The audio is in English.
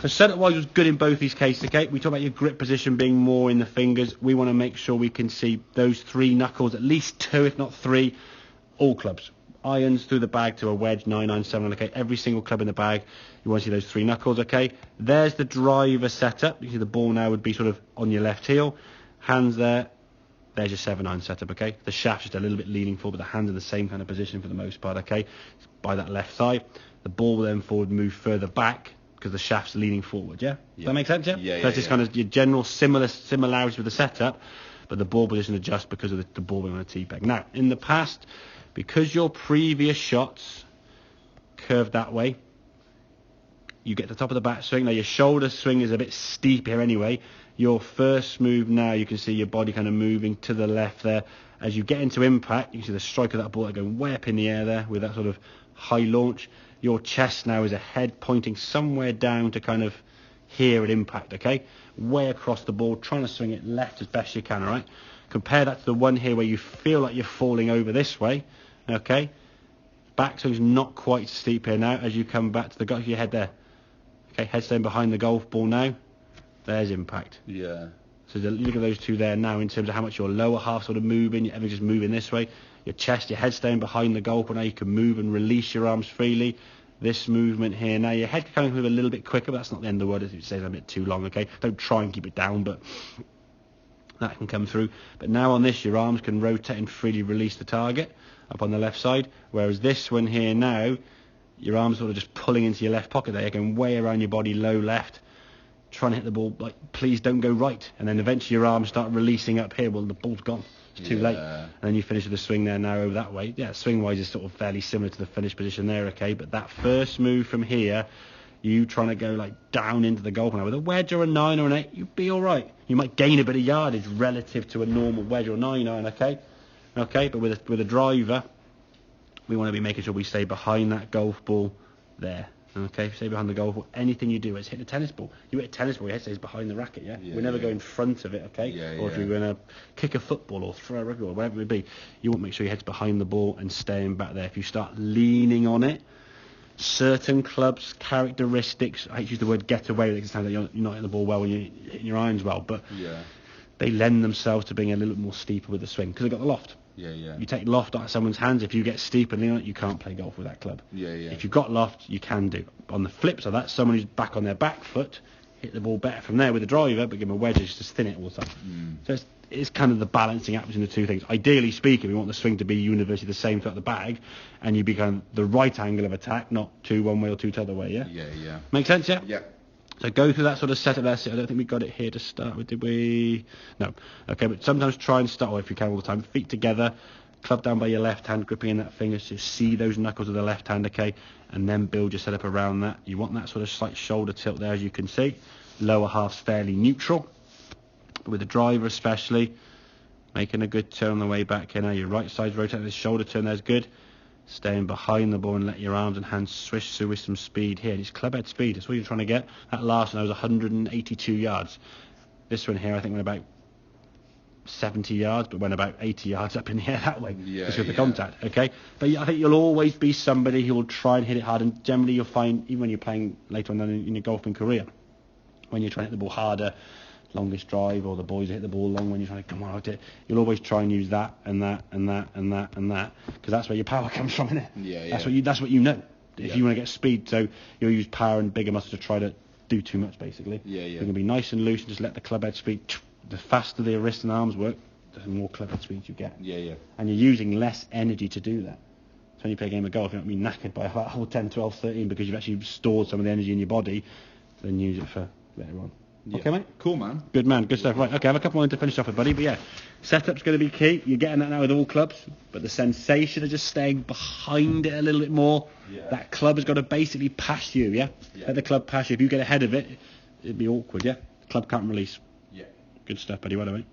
So setup-wise was good in both these cases, okay? We talk about your grip position being more in the fingers. We want to make sure we can see those 3 knuckles, at least 2, if not 3, all clubs. Irons through the bag to a wedge, 9, 7, okay? Every single club in the bag, you want to see those 3 knuckles, okay? There's the driver setup. You see the ball now would be sort of on your left heel. Hands there. There's your 7-iron setup, okay? The shaft's just a little bit leaning forward, but the hands are the same kind of position for the most part, okay? By that left side. The ball will then forward move further back, because the shaft's leaning forward, yeah? Does that make sense, yeah? Yeah, so it's just kind of your general similarities with the setup, but the ball position adjusts because of the ball being on a tee peg. Now, in the past, because your previous shots curved that way, you get to the top of the backswing. Now, your shoulder swing is a bit steep here anyway. Your first move now, you can see your body kind of moving to the left there. As you get into impact, you can see the strike of that ball going way up in the air there with that sort of high launch. Your chest now is a head pointing somewhere down to kind of here at impact, okay? Way across the ball, trying to swing it left as best you can, all right? Compare that to the one here where you feel like you're falling over this way, okay? Backswing's not quite steep here now as you come back to the golf, your head there. Okay, head staying behind the golf ball now. There's impact. Yeah. So look at those two there now in terms of how much your lower half sort of moving, everything's just moving this way. Your chest, your head staying behind the goal, but now you can move and release your arms freely. This movement here, now your head can kind of move a little bit quicker, but that's not the end of the world if it stays a bit too long, okay? Don't try and keep it down, but that can come through. But now on this, your arms can rotate and freely release the target up on the left side, whereas this one here now, your arms sort of just pulling into your left pocket there, going way around your body, low left, trying to hit the ball, like, please don't go right. And then eventually your arms start releasing up here. Well, the ball's gone. It's too late. And then you finish with a swing there now over that way. Yeah, swing-wise is sort of fairly similar to the finish position there, okay? But that first move from here, you trying to go, like, down into the golf now with a wedge or a 9 or an 8, you'd be all right. You might gain a bit of yardage relative to a normal wedge or 9-iron, okay? Okay, but with a driver, we want to be making sure we stay behind that golf ball there. Okay, stay behind the golf ball. Anything you do is hit a tennis ball. You hit a tennis ball, your head stays behind the racket, yeah? We're never going in front of it, okay? Or if you're going to kick a football or throw a rugby ball, whatever it may be, you want to make sure your head's behind the ball and staying back there. If you start leaning on it, certain clubs, characteristics, I hate to use the word get away with it because it sounds like you're not hitting the ball well when you're hitting your irons well, but they lend themselves to being a little bit more steeper with the swing because they've got the loft. You take loft out of someone's hands. If you get steep and lean on it, you can't play golf with that club. If you've got loft, you can do. On the flip side of that, someone who's back on their back foot, hit the ball better from there with a driver, but give them a wedge, just thin it all the time. So it's kind of the balancing act between the two things. Ideally speaking, we want the swing to be universally the same throughout the bag, and you become the right angle of attack, not 2 one way or 2 the other way, yeah? Make sense, yeah? Yeah. So go through that sort of setup there. I don't think we got it here to start with, did we? No. Okay, but sometimes try and start, or if you can all the time, feet together, club down by your left hand, gripping in that finger, so you see those knuckles with the left hand, okay? And then build your setup around that. You want that sort of slight shoulder tilt there, as you can see. Lower half's fairly neutral, but with the driver especially, making a good turn on the way back here. Now your right side's rotating, the shoulder turn there's good. Staying behind the ball and let your arms and hands swish through with some speed here. It's club head speed, that's what you're trying to get. That last one was 182 yards. This one here I think went about 70 yards, but went about 80 yards up in the air that way, just with the contact, okay? But I think you'll always be somebody who will try and hit it hard, and generally you'll find, even when you're playing later on in your golfing career, when you're trying to hit the ball harder, longest drive, or the boys hit the ball long when you're trying to come on, you'll always try and use that and that and that and that and that, because that's where your power comes from, isn't it? That's what you know. If you want to get speed, so you'll use power and bigger muscles to try to do too much, basically. You can be nice and loose and just let the club head speed. The faster the wrist and arms work, the more club head speed you get. And you're using less energy to do that. So when you play a game of golf, you don't be knackered by about hole 10, 12, 13 because you've actually stored some of the energy in your body, then use it for later on. Okay, mate? Cool, man. Good man, good stuff. Right, okay, I have a couple more to finish off with, buddy. But yeah, setup's going to be key. You're getting that now with all clubs, but the sensation of just staying behind it a little bit more. That club has got to basically pass you, Let the club pass you. If you get ahead of it, it'd be awkward, The club can't release. Good stuff, buddy. Well done, mate.